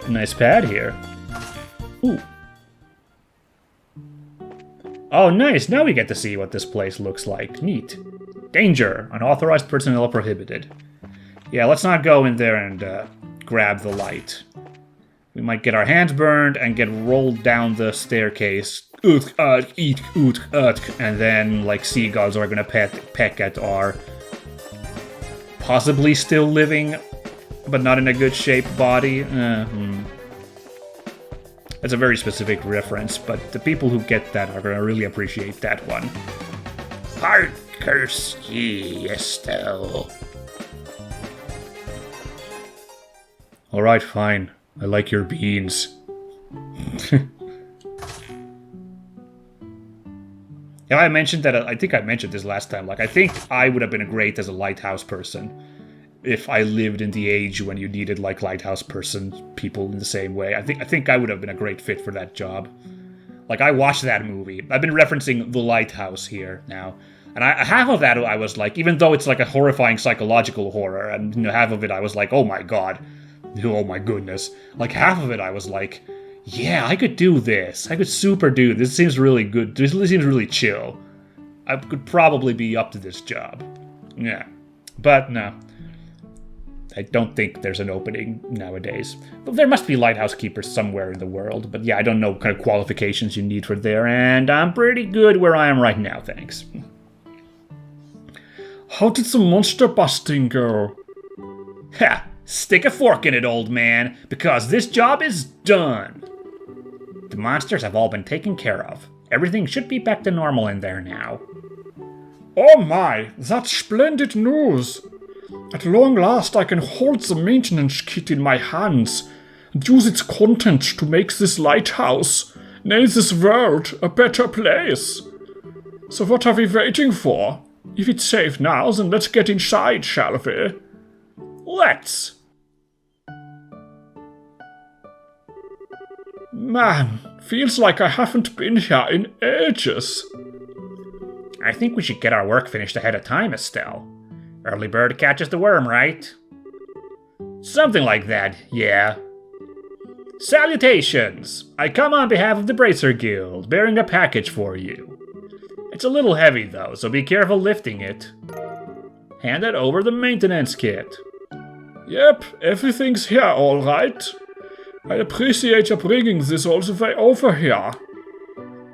Nice pad here. Ooh. Oh, nice. Now we get to see what this place looks like. Neat. Danger. Unauthorized personnel prohibited. Yeah, let's not go in there and grab the light. We might get our hands burned and get rolled down the staircase. And then, like, seagulls are gonna peck at our possibly still living, but not in a good shape body. That's a very specific reference, but the people who get that are gonna really appreciate that one. Parkerski, Estelle. Alright, fine. I like your beans. Yeah, I mentioned that. I think I mentioned this last time. Like, I think I would have been great as a Lighthouse person if I lived in the age when you needed, like, Lighthouse people in the same way. I think I would have been a great fit for that job. Like, I watched that movie. I've been referencing The Lighthouse here now. And half of that I was like, even though it's like a horrifying psychological horror, and half of it I was like, oh my god. Oh my goodness. Like, half of it I was like, yeah, I could do this. I could super do this. This seems really good. This seems really chill. I could probably be up to this job. Yeah. But no. I don't think there's an opening nowadays. But there must be lighthouse keepers somewhere in the world. But yeah, I don't know what kind of qualifications you need for there. And I'm pretty good where I am right now, thanks. How did the monster busting go? Ha! Stick a fork in it, old man, because this job is done. The monsters have all been taken care of. Everything should be back to normal in there now. Oh my, that's splendid news. At long last I can hold the maintenance kit in my hands and use its contents to make this lighthouse, nay, this world, a better place. So what are we waiting for? If it's safe now, then let's get inside, shall we? Let's! Man, feels like I haven't been here in ages. I think we should get our work finished ahead of time, Estelle. Early bird catches the worm, right? Something like that, yeah. Salutations! I come on behalf of the Bracer Guild, bearing a package for you. It's a little heavy, though, so be careful lifting it. Hand it over the maintenance kit. Yep, everything's here, all right. I appreciate you bringing this all the way over here.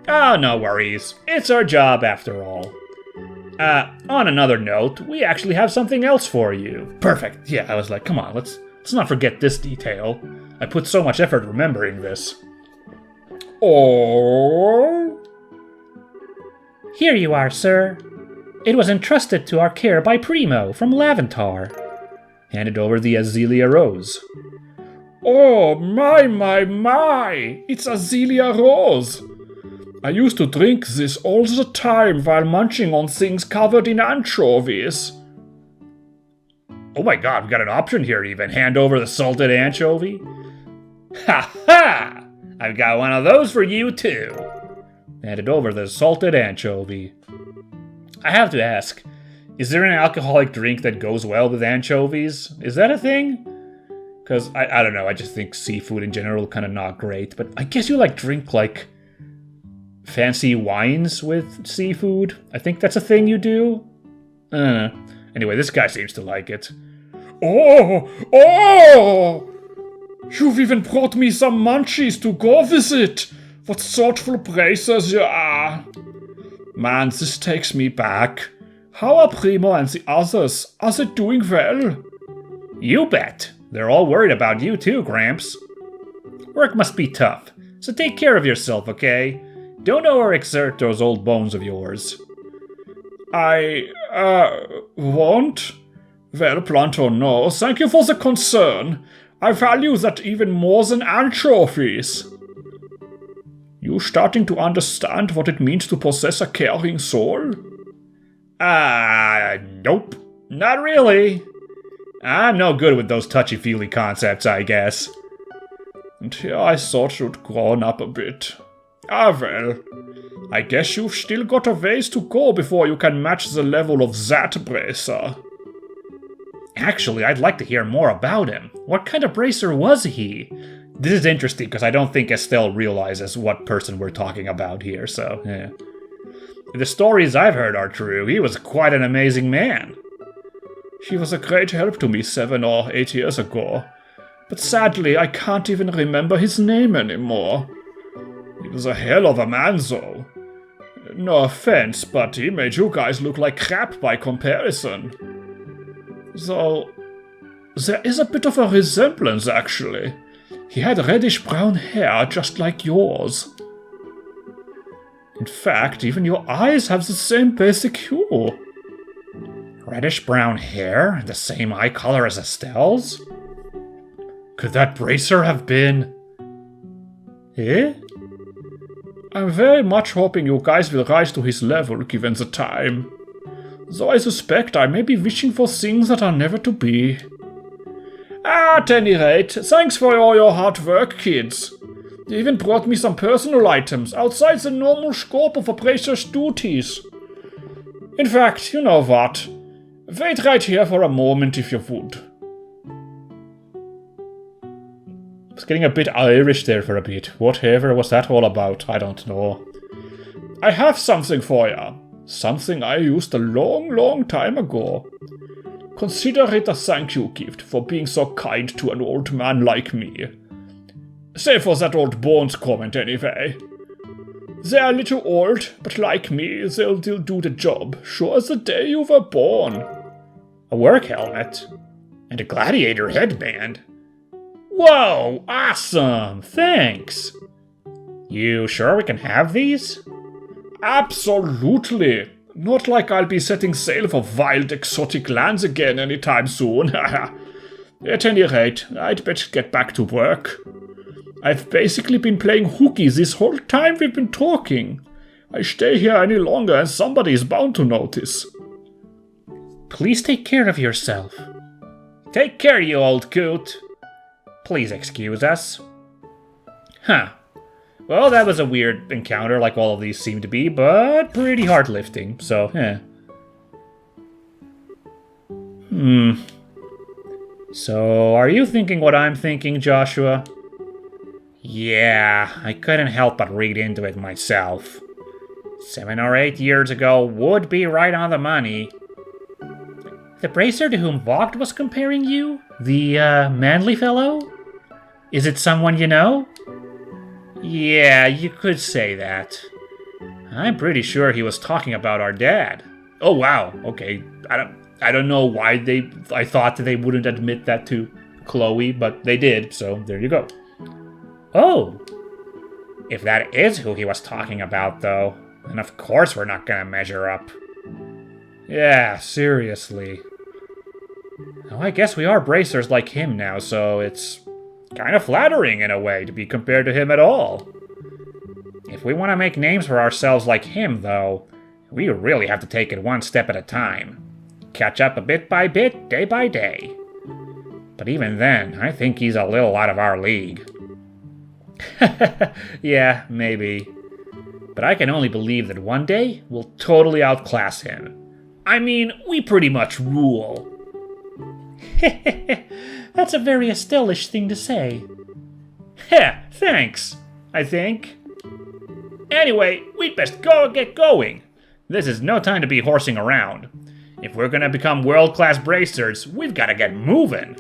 Oh, no worries. It's our job, after all. On another note, we actually have something else for you. Perfect. Yeah, I was like, come on, let's not forget this detail. I put so much effort remembering this. Oh. Here you are, sir. It was entrusted to our care by Primo from Laventar. Handed over the Azalea Rose. Oh, my! It's Azalea Rose. I used to drink this all the time while munching on things covered in anchovies. Oh my god, we got an option here even. Hand over the salted anchovy? Ha ha! I've got one of those for you too. Handed over the salted anchovy. I have to ask, is there an alcoholic drink that goes well with anchovies? Is that a thing? Because, I don't know, I just think seafood in general kind of not great. But I guess you drink fancy wines with seafood. I think that's a thing you do. Anyway, this guy seems to like it. Oh! You've even brought me some munchies to go with it. What thoughtful bracers you are. Man, this takes me back. How are Primo and the others? Are they doing well? You bet. They're all worried about you too, Gramps. Work must be tough, so take care of yourself, okay? Don't overexert those old bones of yours. I, won't? Well, Planto, no. Thank you for the concern. I value that even more than anchovies. You starting to understand what it means to possess a caring soul? Nope. Not really. I'm no good with those touchy-feely concepts, I guess. And here I thought you'd grown up a bit. Ah well, I guess you've still got a ways to go before you can match the level of that bracer. Actually, I'd like to hear more about him. What kind of bracer was he? This is interesting because I don't think Estelle realizes what person we're talking about here, so, yeah. If the stories I've heard are true, he was quite an amazing man. He was a great help to me 7 or 8 years ago. But sadly, I can't even remember his name anymore. He was a hell of a man, though. No offense, but he made you guys look like crap by comparison. Though, there is a bit of a resemblance, actually. He had reddish-brown hair just like yours. In fact, even your eyes have the same basic hue. Reddish-brown hair? The same eye color as Estelle's? Could that bracer have been... Eh? I'm very much hoping you guys will rise to his level given the time. Though I suspect I may be wishing for things that are never to be. At any rate, thanks for all your hard work, kids. You even brought me some personal items outside the normal scope of a bracer's duties. In fact, you know what? Wait right here for a moment if you would. I was getting a bit Irish there for a bit. Whatever was that all about? I don't know. I have something for ya. Something I used a long, long time ago. Consider it a thank you gift for being so kind to an old man like me. Save for that old Bones comment anyway. They're a little old, but like me, they'll do the job, sure as the day you were born. A work helmet? And a gladiator headband? Whoa, awesome! Thanks! You sure we can have these? Absolutely! Not like I'll be setting sail for wild, exotic lands again anytime soon. At any rate, I'd better get back to work. I've basically been playing hooky this whole time we've been talking. I stay here any longer and somebody is bound to notice. Please take care of yourself. Take care, you old coot. Please excuse us. Huh. Well, that was a weird encounter, like all of these seem to be, but pretty heart-lifting, so, yeah. So, are you thinking what I'm thinking, Joshua? Yeah, I couldn't help but read into it myself. 7 or 8 years ago would be right on the money. The bracer to whom Vogt was comparing you? The, manly fellow? Is it someone you know? Yeah, you could say that. I'm pretty sure he was talking about our dad. Oh, wow, okay. I don't know why I thought that they wouldn't admit that to Chloe, but they did, so there you go. Oh! If that is who he was talking about, though, then of course we're not gonna measure up. Yeah, seriously. Well, I guess we are bracers like him now, so it's kind of flattering in a way to be compared to him at all. If we want to make names for ourselves like him, though, we really have to take it one step at a time. Catch up a bit by bit, day by day. But even then, I think he's a little out of our league. Yeah, maybe. But I can only believe that one day we'll totally outclass him. I mean, we pretty much rule. That's a very Estelle-ish thing to say. Heh, thanks, I think. Anyway, we'd best get going. This is no time to be horsing around. If we're gonna become world-class bracers, we've gotta get moving.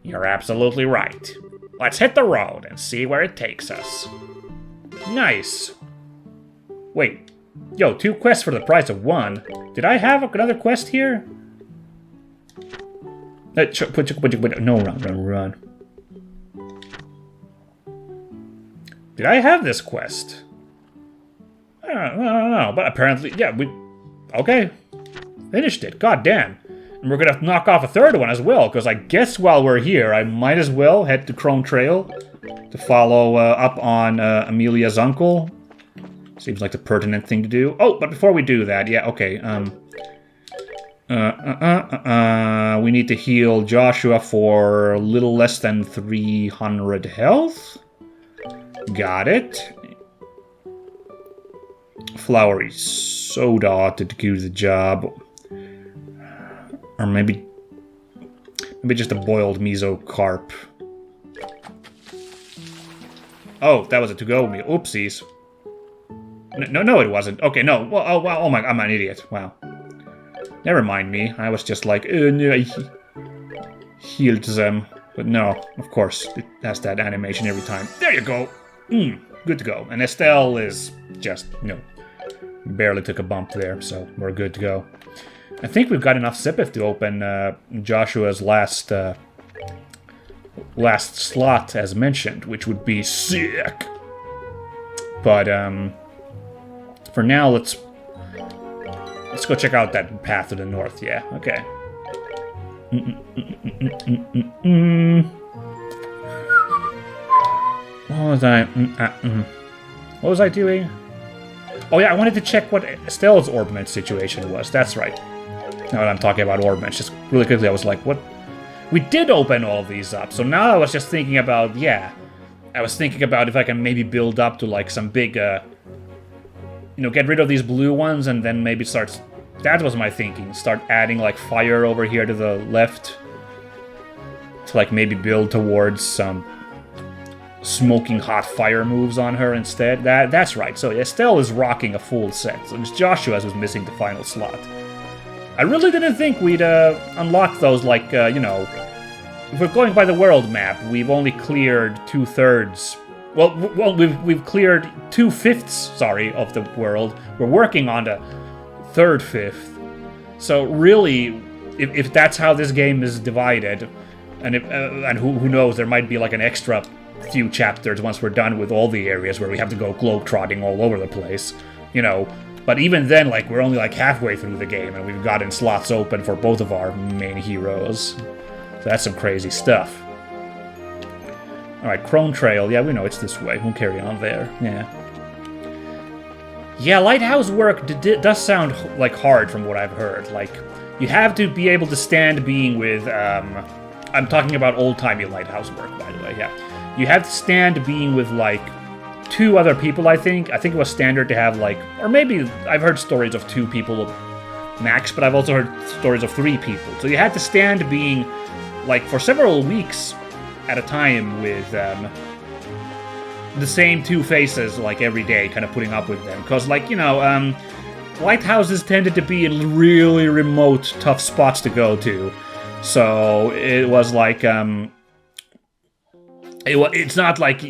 You're absolutely right. Let's hit the road and see where it takes us. Nice. Wait, yo, 2 quests for the price of 1. Did I have another quest here? No, run. Did I have this quest? I don't know, but apparently, yeah, okay. Finished it, god damn. And we're gonna have to knock off a 3rd one as well, because I guess while we're here, I might as well head to Crone Trail to follow up on Amelia's uncle. Seems like the pertinent thing to do. Oh, but before we do that, yeah, okay, we need to heal Joshua for a little less than 300 health. Got it. Flowery soda ought to do the job. Or maybe just a boiled mesocarp. Oh, that was a to-go meal. Oopsies. No, it wasn't. Okay, no. Well, oh my, I'm an idiot. Wow. Never mind me. I was just like, no, I healed them. But no, of course, it has that animation every time. There you go. Good to go. And Estelle is just, barely took a bump there, so we're good to go. I think we've got enough Sipith to open Joshua's last slot, as mentioned, which would be sick. But for now, let's go check out that path to the north. Yeah, okay. What was I doing? Oh yeah, I wanted to check what Estelle's orbment situation was. That's right. Now that I'm talking about orbments, just really quickly, I was like, what? We did open all these up, so now I was just thinking about, I was thinking about if I can maybe build up to like some big, get rid of these blue ones and then maybe start, that was my thinking, start adding like fire over here to the left to like maybe build towards some smoking hot fire moves on her instead. That's right, so Estelle is rocking a full set, so it's Joshua who's missing the final slot. I really didn't think we'd unlock those, like, if we're going by the world map, we've only cleared 2/3. Well, we've cleared 2/5, of the world. We're working on the 3/5. So really, if that's how this game is divided, and who knows, there might be like an extra few chapters once we're done with all the areas where we have to go globetrotting all over the place, But even then, like, we're only like halfway through the game, and we've gotten slots open for both of our main heroes. So that's some crazy stuff. Alright, Crone Trail. Yeah, we know it's this way. We'll carry on there. Yeah. Yeah, Lighthouse work does sound, like, hard from what I've heard. Like, you have to be able to stand being with, I'm talking about old-timey Lighthouse work, by the way, yeah. You have to stand being with, like, 2 other people, I think. I think it was standard to have, like, or maybe I've heard stories of 2 people max, but I've also heard stories of 3 people. So you had to stand being, like, for several weeks at a time with the same 2 faces, like, every day, kind of putting up with them. Because, like, lighthouses tended to be in really remote, tough spots to go to. So it was like, it's not like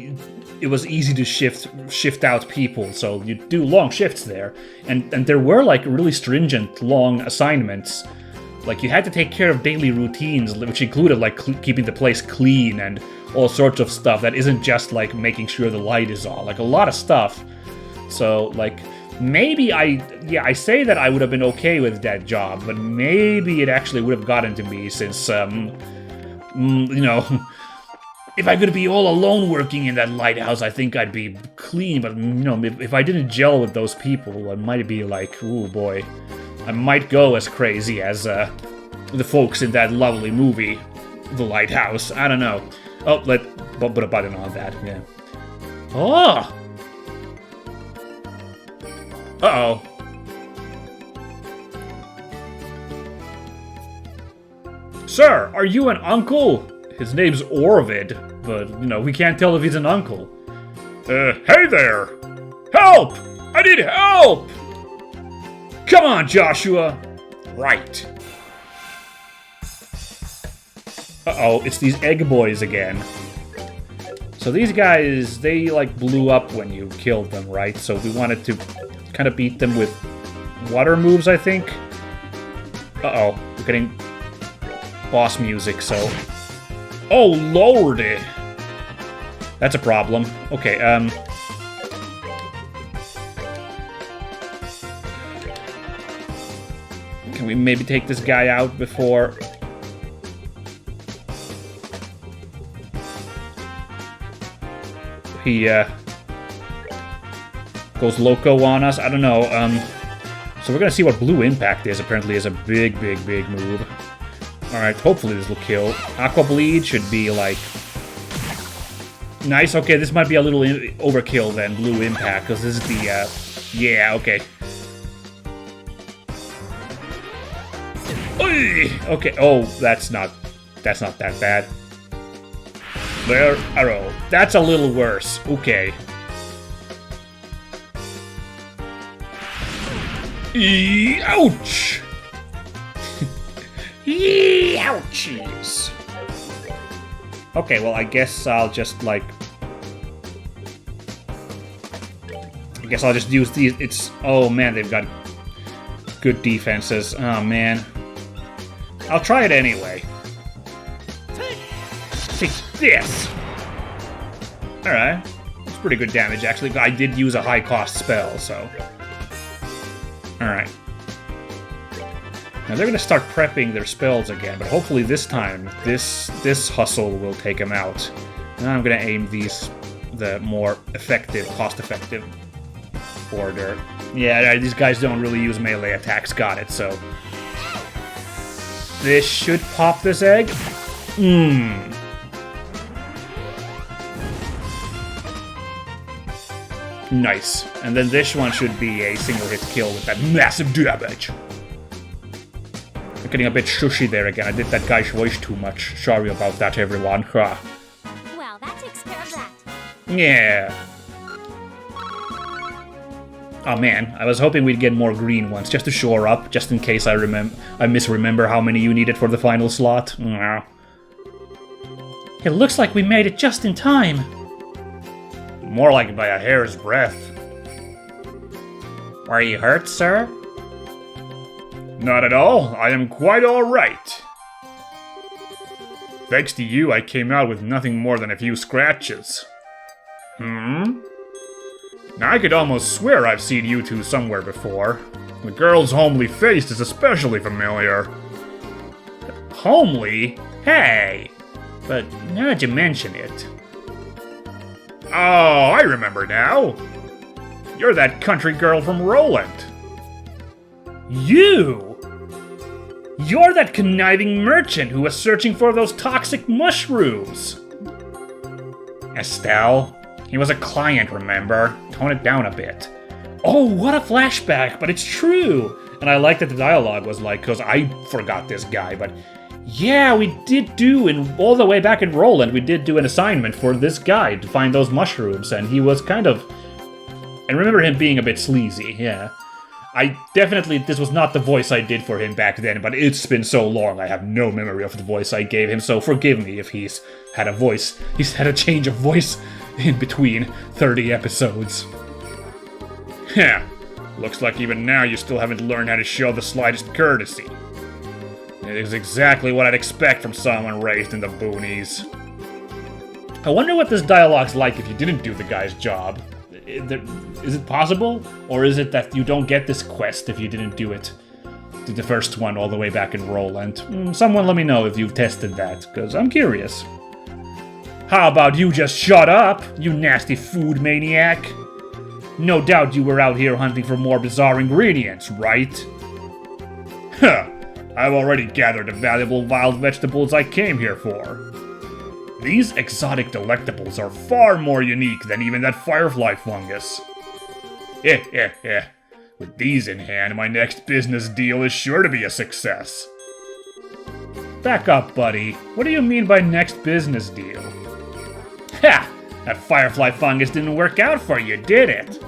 it was easy to shift out people, so you do long shifts there. And there were, like, really stringent, long assignments. Like, you had to take care of daily routines, which included, like, keeping the place clean and all sorts of stuff that isn't just, like, making sure the light is on. Like, a lot of stuff. So, like, maybe I say that I would have been okay with that job, but maybe it actually would have gotten to me since, if I could be all alone working in that lighthouse, I think I'd be clean, but, if I didn't gel with those people, I might be like, ooh, boy, I might go as crazy as, the folks in that lovely movie, The Lighthouse. I don't know. Oh, put a button on that, yeah. Oh! Uh-oh. Sir, are you an uncle? His name's Orvid, but, we can't tell if he's an uncle. Hey there! Help! I need help! Come on, Joshua! Right. Uh-oh, it's these egg boys again. So these guys, they, like, blew up when you killed them, right? So we wanted to kind of beat them with water moves, I think? Uh-oh, we're getting boss music, so... Oh, lordy! That's a problem. Okay, can we maybe take this guy out before... he, goes loco on us? I don't know, so we're gonna see what Blue Impact is. Apparently is a big, big, big move. Alright, hopefully this will kill. Aqua Bleed should be, like... nice, okay, this might be a little overkill then, Blue Impact, because this is the, yeah, okay. Oy! Okay, oh, that's not that bad. Flare arrow. That's a little worse. Okay. Ouch! Ouchies! Okay, well, I guess I'll just, like... I guess I'll just use these. It's... Oh, man, they've got good defenses. Oh, man. I'll try it anyway. Take this! Alright. It's pretty good damage, actually. I did use a high-cost spell, so... Alright. Now they're gonna start prepping their spells again, but hopefully this time, this hustle will take them out. Now I'm gonna aim these the more effective, cost-effective order. Yeah, these guys don't really use melee attacks, got it, so... This should pop this egg. Nice. And then this one should be a single hit kill with that massive damage. I'm getting a bit shushy there again. I did that guy's voice too much. Sorry about that, everyone. Well, that takes care of that. Yeah. Oh man, I was hoping we'd get more green ones just to shore up, just in case I misremember how many you needed for the final slot. It looks like we made it just in time. More like by a hair's breadth. Are you hurt, sir? Not at all. I am quite alright. Thanks to you, I came out with nothing more than a few scratches. Now, I could almost swear I've seen you two somewhere before. The girl's homely face is especially familiar. Homely? Hey! But now that you mention it... Oh, I remember now. You're that country girl from Roland. You? You're that conniving merchant who was searching for those toxic mushrooms. Estelle? He was a client, remember? Tone it down a bit. Oh, what a flashback, but it's true. And I like that the dialogue was like, because I forgot this guy, but... Yeah, we did do, all the way back in Roland, we did do an assignment for this guy to find those mushrooms, and he was kind of... I remember him being a bit sleazy, yeah. This was not the voice I did for him back then, but it's been so long, I have no memory of the voice I gave him, so forgive me if he's had a change of voice in between 30 episodes. Yeah, looks like even now you still haven't learned how to show the slightest courtesy. It is exactly what I'd expect from someone raised in the boonies. I wonder what this dialogue's like if you didn't do the guy's job. Is it possible? Or is it that you don't get this quest if you didn't do it? Did the first one all the way back in Roland? Someone let me know if you've tested that, because I'm curious. How about you just shut up, you nasty food maniac? No doubt you were out here hunting for more bizarre ingredients, right? Huh. I've already gathered the valuable wild vegetables I came here for. These exotic delectables are far more unique than even that firefly fungus. With these in hand, my next business deal is sure to be a success. Back up, buddy. What do you mean by next business deal? Ha! That firefly fungus didn't work out for you, did it?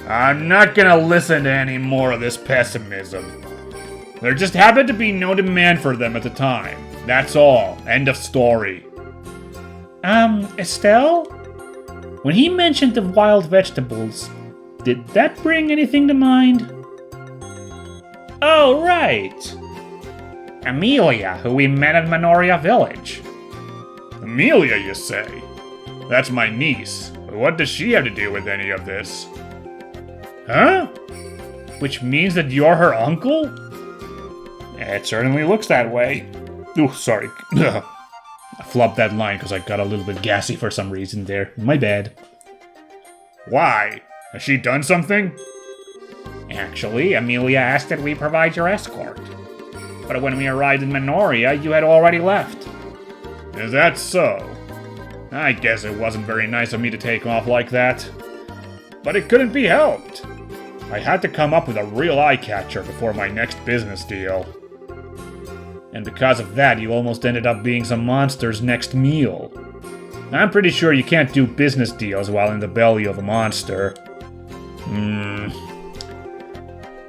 I'm not gonna listen to any more of this pessimism. There just happened to be no demand for them at the time. That's all. End of story. Estelle? When he mentioned the wild vegetables, did that bring anything to mind? Oh, right. Amelia, who we met at Minoria Village. Amelia, you say? That's my niece. What does she have to do with any of this? Huh? Which means that you're her uncle? It certainly looks that way. Oh, sorry. I flubbed that line because I got a little bit gassy for some reason there. My bad. Why? Has she done something? Actually, Amelia asked that we provide your escort. But when we arrived in Minoria, you had already left. Is that so? I guess it wasn't very nice of me to take off like that. But it couldn't be helped. I had to come up with a real eye-catcher before my next business deal. And because of that, you almost ended up being some monster's next meal. I'm pretty sure you can't do business deals while in the belly of a monster.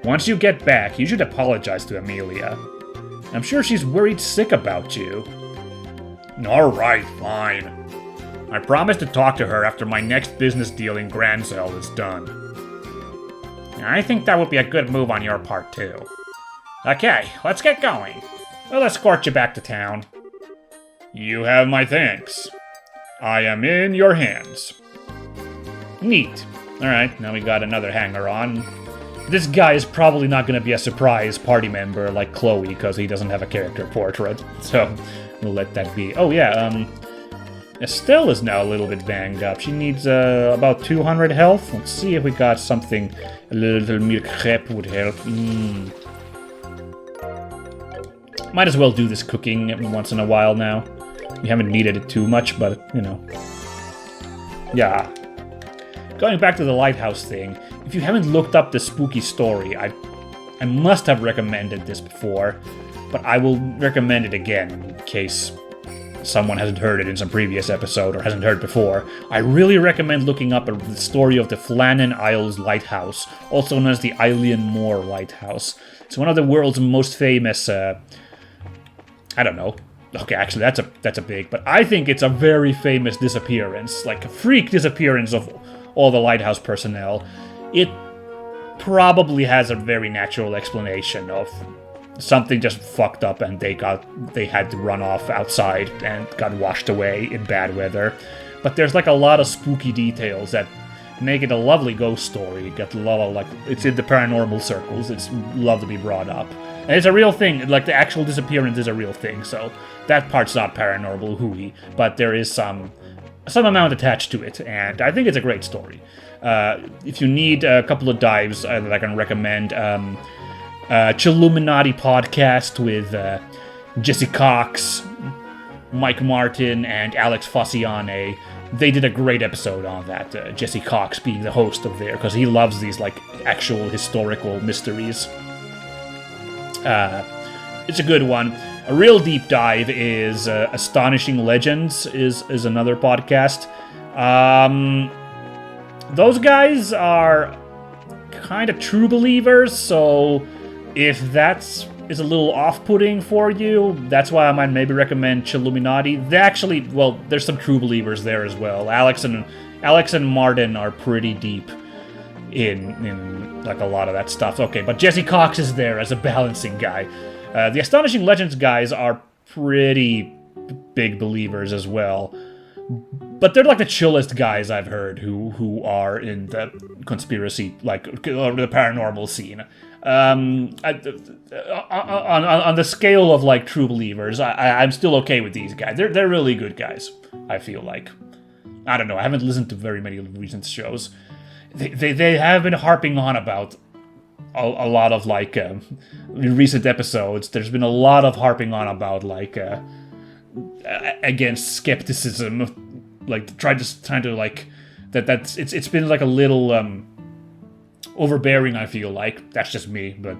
Once you get back, you should apologize to Amelia. I'm sure she's worried sick about you. Alright, fine. I promise to talk to her after my next business deal in Granzel is done. I think that would be a good move on your part, too. Okay, let's get going. We'll escort you back to town. You have my thanks. I am in your hands. Neat. Alright, now we got another hanger-on. This guy is probably not going to be a surprise party member like Chloe, because he doesn't have a character portrait. So, we'll let that be. Oh yeah, Estelle is now a little bit banged up. She needs about 200 health. Let's see if we got something. A little milk crepe would help. Might as well do this cooking once in a while now. We haven't needed it too much, but, you know. Yeah. Going back to the Lighthouse thing, if you haven't looked up the spooky story, I must have recommended this before, but I will recommend it again in case someone hasn't heard it in some previous episode or hasn't heard before. I really recommend looking up the story of the Flannan Isles Lighthouse, also known as the Eilean Moor Lighthouse. It's one of the world's most famous, I don't know. Okay, actually, that's a big, but I think it's a very famous disappearance, like a freak disappearance of all the lighthouse personnel. It probably has a very natural explanation of something just fucked up and they had to run off outside and got washed away in bad weather. But there's like a lot of spooky details that make it a lovely ghost story. You got a lot of, like, it's in the paranormal circles. It's lovely to be brought up. And it's a real thing, like the actual disappearance is a real thing, so that part's not paranormal hooey, but there is some amount attached to it, and I think it's a great story. If you need a couple of dives that I can recommend, Chilluminati podcast with Jesse Cox, Mike Martin, and Alex Faciane. They did a great episode on that, Jesse Cox being the host of there, because he loves these like actual historical mysteries. It's a good one. A real deep dive is Astonishing Legends is another podcast. Those guys are kind of true believers, so if that's is a little off-putting for you, that's why I might maybe recommend Chilluminati. They actually, well, there's some true believers there as well. Alex and Martin are pretty deep in like a lot of that stuff. Okay, but Jesse Cox is there as a balancing guy. The Astonishing Legends guys are pretty big believers as well. But they're like the chillest guys I've heard who are in the conspiracy, like, or the paranormal scene. On the scale of like true believers, I'm still okay with these guys. They're really good guys, I feel like. I don't know, I haven't listened to very many recent shows. They have been harping on about a lot of like in recent episodes. There's been a lot of harping on about like against skepticism, like trying to like that's it's been like a little overbearing. I feel like that's just me, but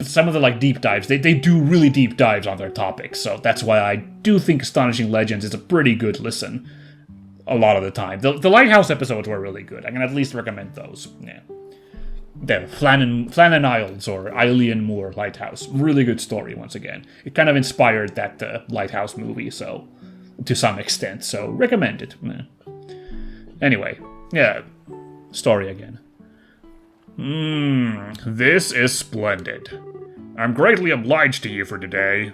some of the like deep dives, they do really deep dives on their topics. So that's why I do think Astonishing Legends is a pretty good listen. A lot of the time, the Lighthouse episodes were really good. I can at least recommend those. Yeah, the Flannan Isles or Eilean Moor Lighthouse, really good story. Once again, it kind of inspired that Lighthouse movie, so to some extent. So recommend it. Yeah. Anyway, yeah, story again. This is splendid. I'm greatly obliged to you for today.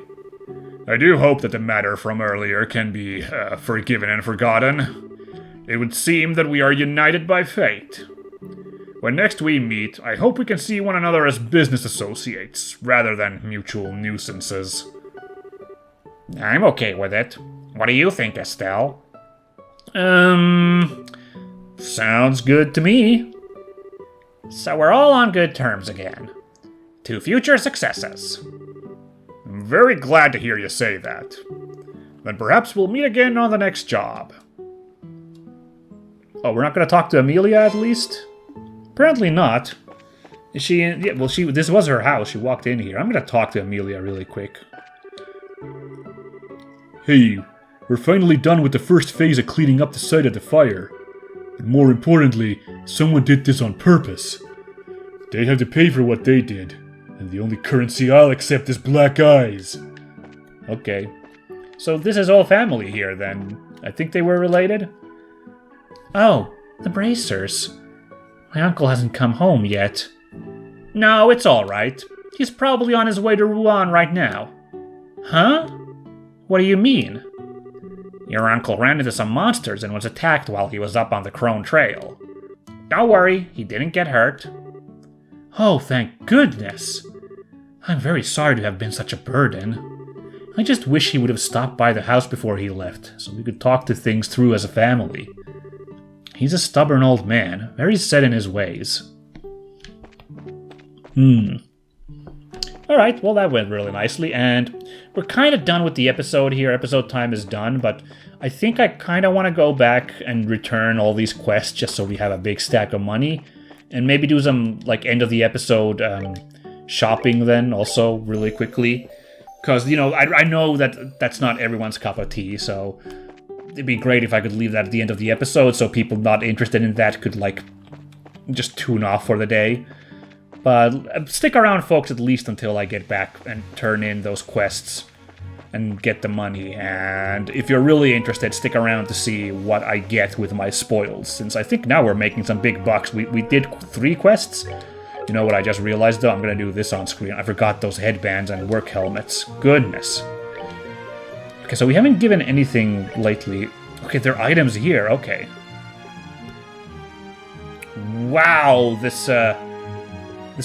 I do hope that the matter from earlier can be forgiven and forgotten. It would seem that we are united by fate. When next we meet, I hope we can see one another as business associates, rather than mutual nuisances. I'm okay with it. What do you think, Estelle? Sounds good to me. So we're all on good terms again. To future successes. I'm very glad to hear you say that. Then perhaps we'll meet again on the next job. Oh, we're not going to talk to Amelia at least? Apparently not. Is she in? Yeah, well, this was her house. She walked in here. I'm gonna talk to Amelia really quick. Hey, we're finally done with the first phase of cleaning up the site of the fire. But more importantly, someone did this on purpose. They have to pay for what they did, and the only currency I'll accept is black eyes. Okay. So this is all family here, then. I think they were related? Oh, the Bracers. My uncle hasn't come home yet. No, it's alright. He's probably on his way to Rouen right now. Huh? What do you mean? Your uncle ran into some monsters and was attacked while he was up on the Crone Trail. Don't worry, he didn't get hurt. Oh, thank goodness! I'm very sorry to have been such a burden. I just wish he would have stopped by the house before he left, so we could talk to things through as a family. He's a stubborn old man, very set in his ways. Alright, well that went really nicely, and we're kind of done with the episode here. Episode time is done, but I think I kind of want to go back and return all these quests just so we have a big stack of money, and maybe do some, like, end of the episode shopping then, also, really quickly. Because, you know, I know that that's not everyone's cup of tea, so it'd be great if I could leave that at the end of the episode so people not interested in that could, like, just tune off for the day. But stick around, folks, at least until I get back and turn in those quests and get the money. And if you're really interested, stick around to see what I get with my spoils, since I think now we're making some big bucks. We did 3 quests. You know what I just realized, though? I'm gonna do this on screen. I forgot those headbands and work helmets. Goodness. Okay, so we haven't given anything lately. Okay, there are items here. Okay. Wow, this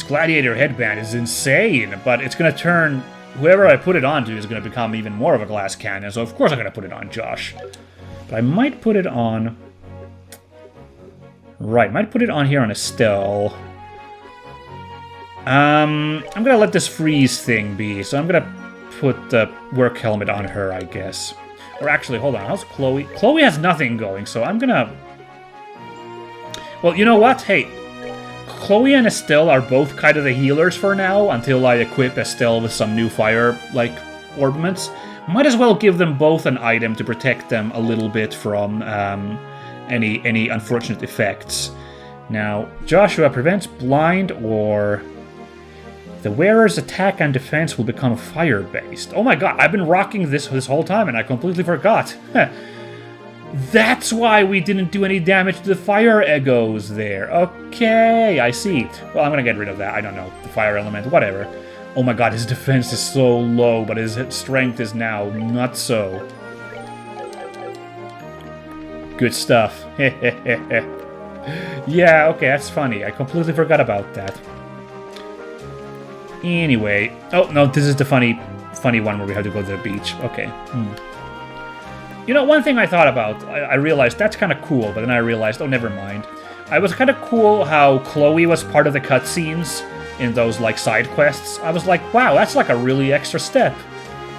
gladiator headband is insane, but it's gonna turn... Whoever I put it onto is gonna become even more of a glass cannon, so of course I'm gonna put it on Josh. But I might put it on... Right, might put it on here on Estelle. I'm gonna let this freeze thing be, so I'm gonna put the work helmet on her, I guess. Or actually, hold on, how's Chloe? Chloe has nothing going, so I'm gonna... Well, you know what? Hey, Chloe and Estelle are both kind of the healers for now, until I equip Estelle with some new fire, like, orbments. Might as well give them both an item to protect them a little bit from any unfortunate effects. Now, Joshua prevents blind or... The wearer's attack and defense will become fire-based. Oh my god, I've been rocking this whole time and I completely forgot. That's why we didn't do any damage to the fire egos there. Okay, I see. Well, I'm gonna get rid of that. I don't know. The fire element, whatever. Oh my god, his defense is so low, but his strength is now not so. Good stuff. Yeah, okay, that's funny. I completely forgot about that. Anyway, oh no, this is the funny one where we have to go to the beach. Okay. You know, one thing I thought about, I realized that's kind of cool, but then I realized, oh, never mind. I was kind of cool how Chloe was part of the cutscenes in those, like, side quests. I was like, wow, that's like a really extra step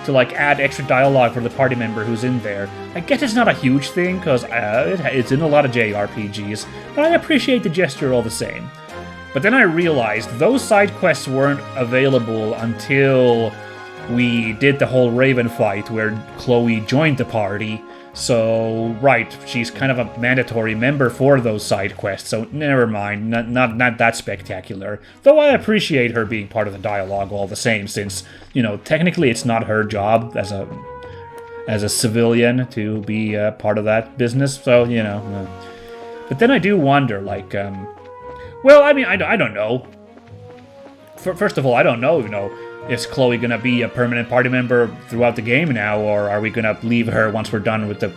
to, like, add extra dialogue for the party member who's in there. I guess it's not a huge thing, because it's in a lot of JRPGs, but I appreciate the gesture all the same. But then I realized those side quests weren't available until we did the whole Raven fight where Chloe joined the party. So, right, she's kind of a mandatory member for those side quests, so never mind, not that spectacular. Though I appreciate her being part of the dialogue all the same, since, you know, technically it's not her job as a civilian to be part of that business, so, you know. But then I do wonder, like, well, I mean, I don't know. First of all, I don't know, you know, is Chloe gonna be a permanent party member throughout the game now, or are we gonna leave her once we're done with the,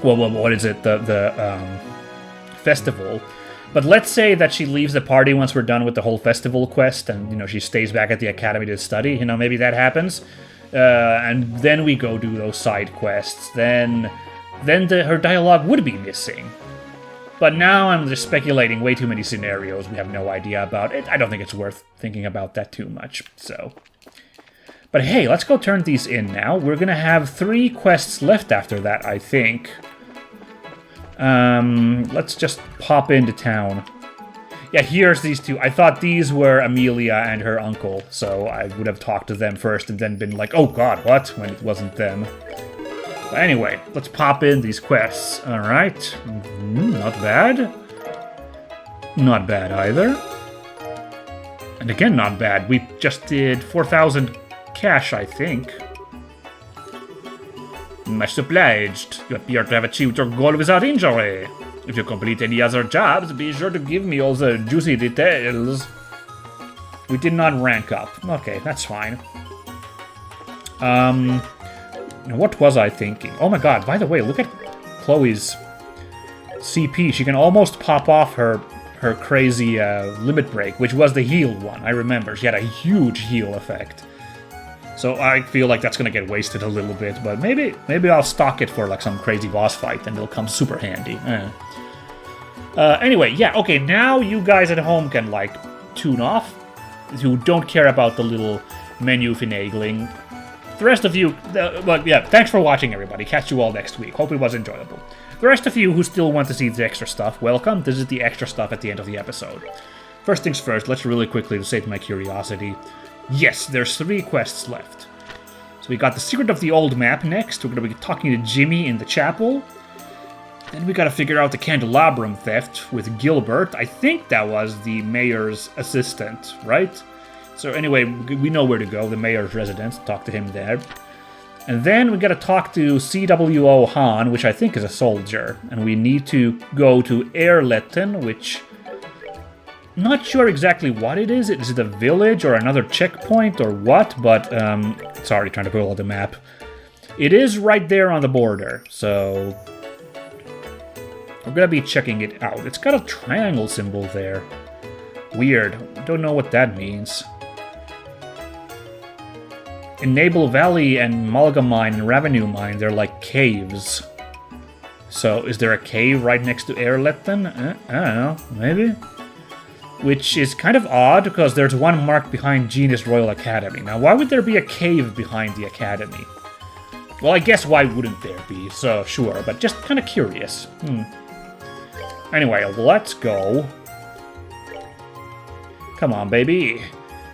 what is it, the festival? But let's say that she leaves the party once we're done with the whole festival quest, and, you know, she stays back at the academy to study. You know, maybe that happens, and then we go do those side quests. Then her dialogue would be missing. But now I'm just speculating way too many scenarios we have no idea about. I don't think it's worth thinking about that too much, so. But hey, let's go turn these in now. We're gonna have 3 quests left after that, I think. Let's just pop into town. Yeah, here's these two. I thought these were Amelia and her uncle, so I would have talked to them first and then been like, oh god, what? When it wasn't them. But anyway, let's pop in these quests. Alright. Not bad. Not bad either. And again, not bad. We just did 4,000 cash, I think. Much obliged. You appear to have achieved your goal without injury. If you complete any other jobs, be sure to give me all the juicy details. We did not rank up. Okay, that's fine. What was I thinking? Oh my god, by the way, look at Chloe's CP. She can almost pop off her crazy limit break, which was the heal one. I remember. She had a huge heal effect. So I feel like that's gonna get wasted a little bit, but maybe I'll stock it for like some crazy boss fight and it'll come super handy. Anyway, yeah, okay, now you guys at home can like tune off. You don't care about the little menu finagling. The rest of you, well, yeah, thanks for watching, everybody. Catch you all next week. Hope it was enjoyable. The rest of you who still want to see the extra stuff, welcome. This is the extra stuff at the end of the episode. First things first, let's really quickly sate my curiosity. Yes, there's 3 quests left. So we got the Secret of the Old Map next. We're going to be talking to Jimmy in the chapel. Then we got to figure out the candelabrum theft with Gilbert. I think that was the mayor's assistant, right? So anyway, we know where to go, the mayor's residence. Talk to him there. And then we got to talk to CWO Han, which I think is a soldier. And we need to go to Erletten, which... not sure exactly what it is. Is it a village or another checkpoint or what? But, sorry, trying to pull out the map. It is right there on the border, so... we're gonna be checking it out. It's got a triangle symbol there. Weird. Don't know what that means. In Nabel Valley and Malga Mine and Revenue Mine, they're like caves. So, is there a cave right next to Erletten? I don't know. Maybe? Which is kind of odd, because there's one marked behind Genius Royal Academy. Now, why would there be a cave behind the academy? Well, I guess why wouldn't there be? So, sure, but just kind of curious. Anyway, let's go. Come on, baby.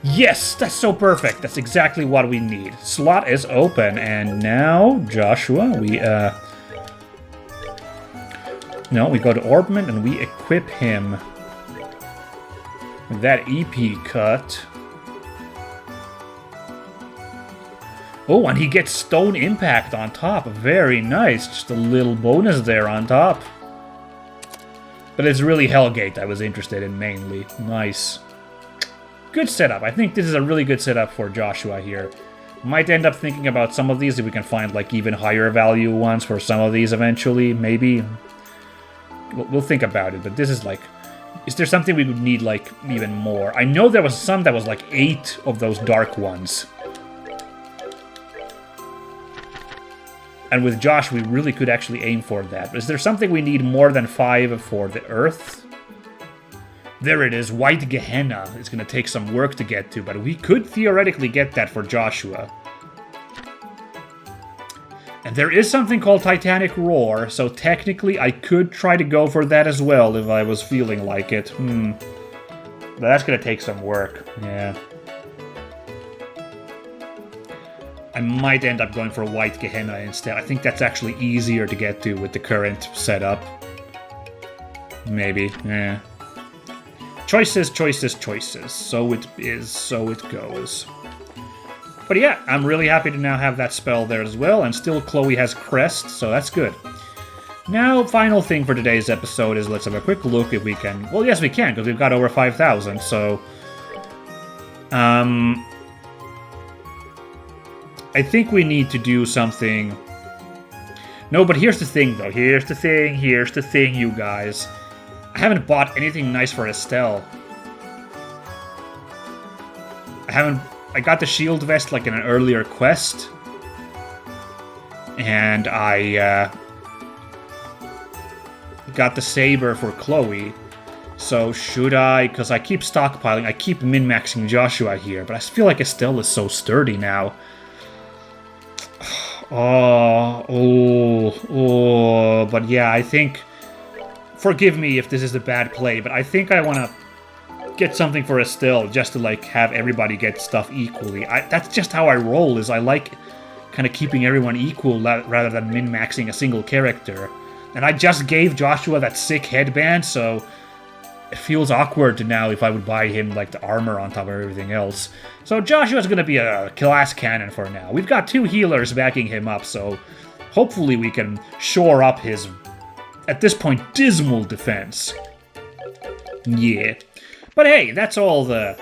Yes, that's so perfect. That's exactly what we need. Slot is open, and now, Joshua, we go to Orbment, and we equip him with that EP cut. Oh, and he gets Stone Impact on top. Very nice. Just a little bonus there on top. But it's really Hellgate I was interested in mainly. Nice. Good setup. I think this is a really good setup for Joshua here. Might end up thinking about some of these if we can find like even higher value ones for some of these eventually. Maybe. We'll think about it, but this is like... is there something we would need like even more? I know there was some that was like 8 of those dark ones. And with Josh, we really could actually aim for that. Is there something we need more than 5 for the Earth? There it is, White Gehenna. It's going to take some work to get to, but we could theoretically get that for Joshua. And there is something called Titanic Roar, so technically I could try to go for that as well if I was feeling like it. But that's going to take some work, yeah. I might end up going for White Gehenna instead. I think that's actually easier to get to with the current setup. Maybe, yeah. Choices, choices, choices. So it is, so it goes. But yeah, I'm really happy to now have that spell there as well, and still Chloe has Crest, so that's good. Now, final thing for today's episode is let's have a quick look if we can... well, yes we can, because we've got over 5,000, so... I think we need to do something... no, but here's the thing, though. Here's the thing, you guys. I haven't bought anything nice for Estelle. I got the shield vest like in an earlier quest. And I got the saber for Chloe. So should I? Because I keep stockpiling. I keep min-maxing Joshua here. But I feel like Estelle is so sturdy now. But yeah, I think forgive me if this is a bad play, but I think I want to get something for Estelle just to, like, have everybody get stuff equally. That's just how I roll, is I like kind of keeping everyone equal rather than min-maxing a single character. And I just gave Joshua that sick headband, so it feels awkward now if I would buy him, like, the armor on top of everything else. So Joshua's gonna be a glass cannon for now. We've got 2 healers backing him up, so hopefully we can shore up his, at this point, dismal defense. Yeah. But hey, that's all the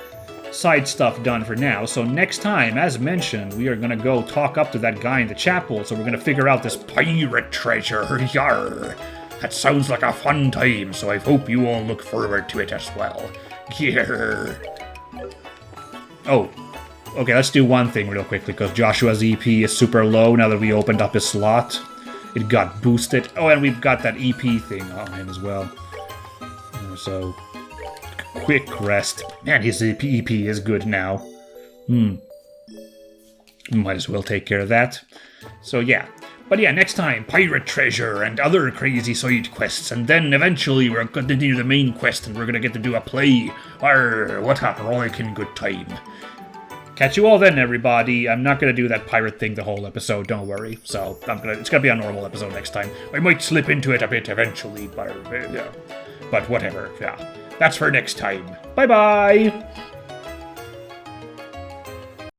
side stuff done for now, so next time, as mentioned, we are gonna go talk up to that guy in the chapel, so we're gonna figure out this pirate treasure. Yarr! That sounds like a fun time, so I hope you all look forward to it as well. Yarr! Oh, okay, let's do one thing real quickly, because Joshua's EP is super low now that we opened up his slot. It got boosted. Oh, and we've got that EP thing on him as well. So, quick rest. Man, his EP is good now. Might as well take care of that. So yeah. But yeah, next time, pirate treasure and other crazy side quests, and then eventually we're going to do the main quest and we're going to get to do a play. Arr, what a rollicking good time. Catch you all then, everybody. I'm not going to do that pirate thing the whole episode, don't worry. So, it's going to be a normal episode next time. I might slip into it a bit eventually, but whatever, yeah. That's for next time. Bye-bye!